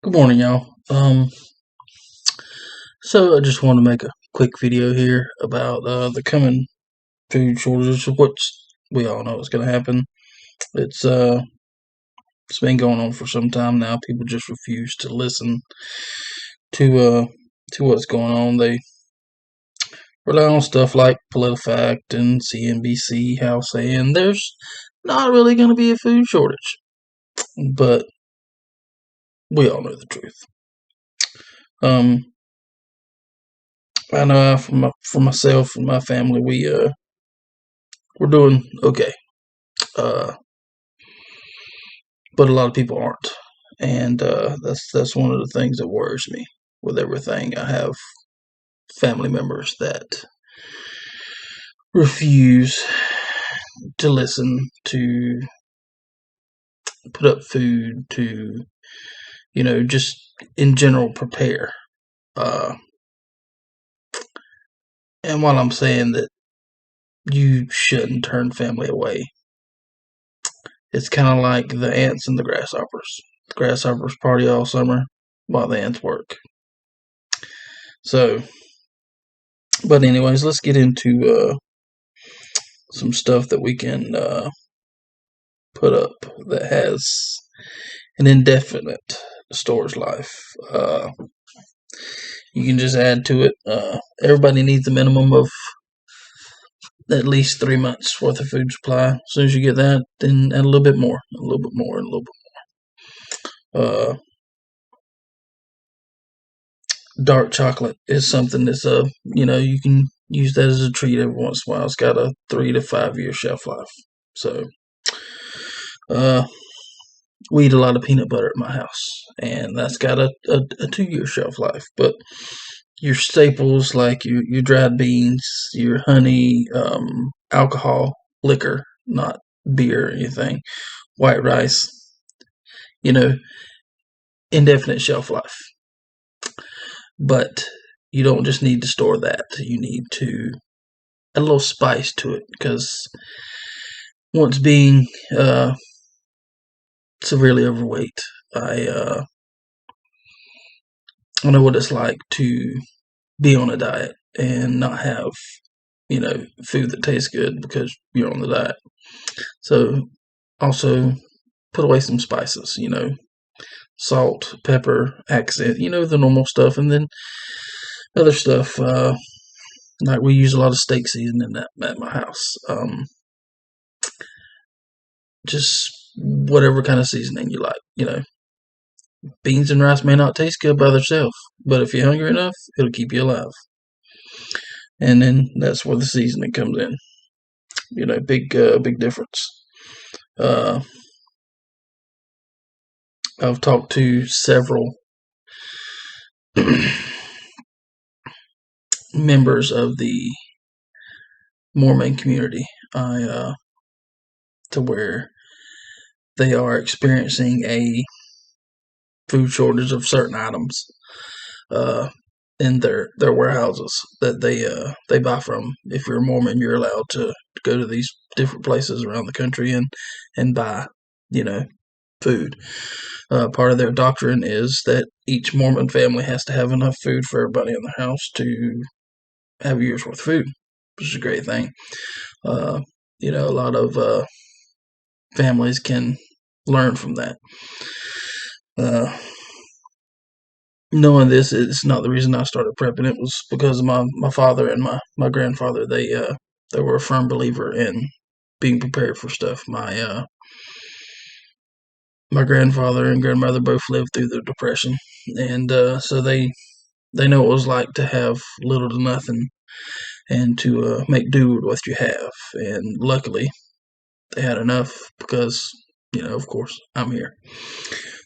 Good morning, y'all. So I just want to make a quick video here about the coming food shortage, which we all know is going to happen. It's uh, it's been going on for some time now. People just refuse to listen to uh to what's going on. They rely on stuff like PolitiFact and CNBC House saying there's not really going to be a food shortage, but we all know the truth. Um, I know for myself and my family, we're doing okay. Uh, but a lot of people aren't, and that's one of the things that worries me with everything. I have family members that refuse to listen, to put up food, to just in general prepare. Uh, and while I'm saying that you shouldn't turn family away, it's kind of like the ants and the grasshoppers. The grasshoppers party all summer while the ants work. So, but anyways, let's get into some stuff that we can put up that has an indefinite storage life. You can just add to it. Everybody needs a minimum of at least 3 months worth of food supply. As soon as you get that, then add a little bit more, a little bit more, and a little bit more. Dark chocolate is something that's you can use that as a treat every once in a while. It's got a 3 to 5 year shelf life. So uh, we eat a lot of peanut butter at my house, and that's got a 2 year shelf life. But your staples like your dried beans, your honey, alcohol, liquor, not beer or anything, white rice, you know, indefinite shelf life. But you don't just need to store that. You need to add a little spice to it because once being severely overweight, I I know what it's like to be on a diet and not have food that tastes good because you're on the diet. So also put away some spices, salt, pepper, accent, the normal stuff, and then other stuff. Like we use a lot of steak seasoning at my house. Just whatever kind of seasoning you like. Beans and rice may not taste good by themselves, but if you're hungry enough, it'll keep you alive. And then that's where the seasoning comes in. Big difference. Uh, I've talked to several members of the Mormon community, to where they are experiencing a food shortage of certain items uh, in their warehouses that they buy from. If you're a Mormon, you're allowed to go to these different places around the country and buy, food. Part of their doctrine is that each Mormon family has to have enough food for everybody in the house to have a year's worth of food, which is a great thing. Uh, a lot of families can learn from that. Uh, Knowing this, it's not the reason I started prepping. It was because of my father and my grandfather. They were a firm believer in being prepared for stuff. My grandfather and grandmother both lived through the depression, and so they know what it was like to have little to nothing and to make do with what you have. And luckily, they had enough because of course, I'm here.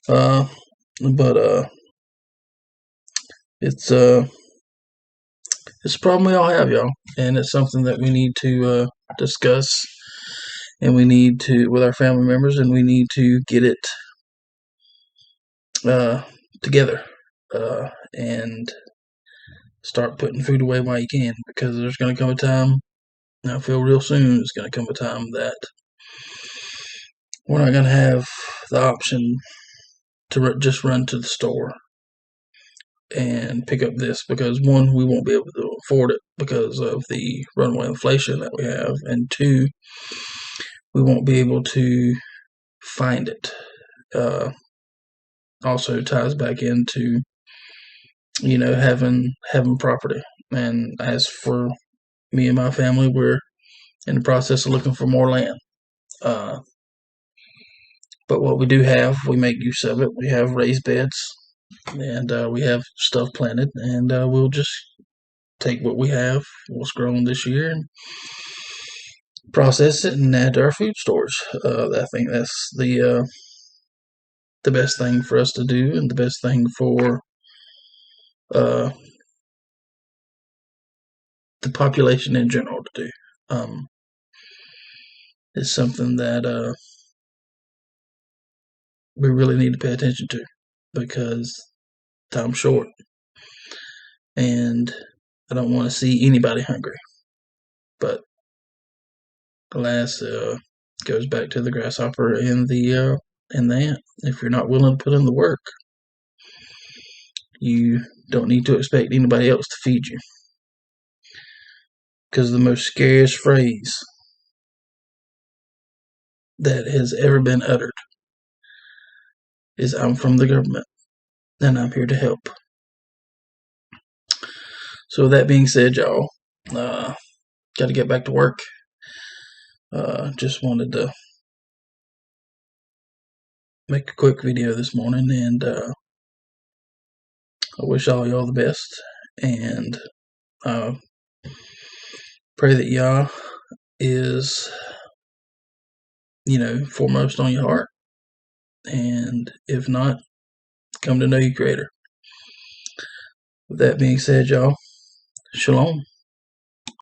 Uh, but it's it's a problem we all have, y'all, and it's something that we need to discuss, and we need to with our family members, and we need to get it uh, together and start putting food away while you can, because there's going to come a time. I feel real soon it's going to come a time that we're not going to have the option to just run to the store and pick up this, because one, we won't be able to afford it because of the runaway inflation that we have, and two, we won't be able to find it. Also ties back into having property. And as for me and my family, we're in the process of looking for more land. But what we do have, we make use of it. We have raised beds, and we have stuff planted, and we'll just take what we have, what's grown this year, and process it and add to our food stores. I think that's the best thing for us to do, and the best thing for the population in general to do. It's something that we really need to pay attention to, because time's short, and I don't want to see anybody hungry. But alas, goes back to the grasshopper and the ant. If you're not willing to put in the work, you don't need to expect anybody else to feed you. Because the most scariest phrase that has ever been uttered is, "I'm from the government and I'm here to help." So with that being said, y'all, got to get back to work. Just wanted to make a quick video this morning, and I wish all y'all the best, and pray that Yah is foremost on your heart, and if not, come to know your Creator. With that being said, y'all, shalom.